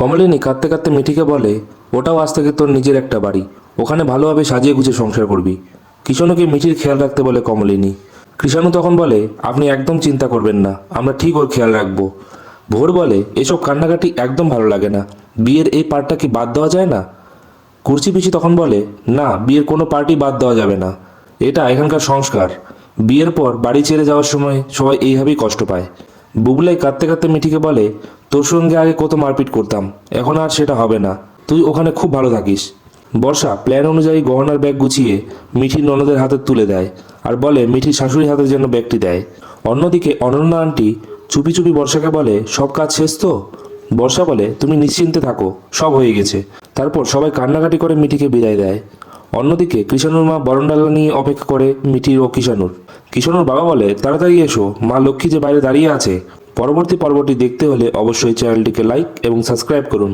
কমলিনী কাঁদতে কাঁদতে মিঠিকে বলে, ওটাও আজ থেকে তোর নিজের একটা বাড়ি, ওখানে ভালোভাবে সাজিয়ে গুছিয়ে সংসার করবি। কিষাণুকে মিঠির খেয়াল রাখতে বলে কমলিনী। কৃষাণু তখন বলে, আপনি একদম চিন্তা করবেন না, আমরা ঠিক ওর খেয়াল রাখবো। ভোর বলে, এসব কান্নাকাটি একদম ভালো লাগে না, বিয়ের এই পার্টটা কি বাদ দেওয়া যায় না? কুর্চি পিসি তখন বলে, না, বিয়ের কোনো পার্টি বাদ দেওয়া যাবে না, এটা এখানকার সংস্কার। বিয়ের পর বাড়ি ছেড়ে যাওয়ার সময় সবাই এইভাবেই কষ্ট পায়। বুবলাই কাঁদতে কাঁদতে মিঠিকে বলে, তোর সঙ্গে আগে কত মারপিট করতাম, এখন আর সেটা হবে না, তুই ওখানে খুব ভালো থাকিস। বর্ষা প্ল্যান অনুযায়ী গহনার ব্যাগ গুছিয়ে মিঠির ননদের হাতে তুলে দেয় আর বলে মিঠির শাশুড়ির হাতে যেন ব্যাগটি দেয়। অন্যদিকে অনন্যা আন্টি চুপি চুপি বর্ষাকে বলে, সব কাজ শেষ তো? বর্ষা বলে, তুমি নিশ্চিন্তে থাকো, সব হয়ে গেছে। তারপর সবাই কান্নাকাটি করে মিঠিকে বিদায় দেয়। অন্যদিকে কৃষাণুর মা বরণডালা নিয়ে অপেক্ষা করে মিঠির ও কিষাণুর। কিষাণুর বাবা বলে, তাড়াতাড়ি এসো, মা লক্ষ্মী যে বাইরে দাঁড়িয়ে আছে। পরবর্তী পর্বটি দেখতে হলে অবশ্যই চ্যানেলটিকে লাইক এবং সাবস্ক্রাইব করুন।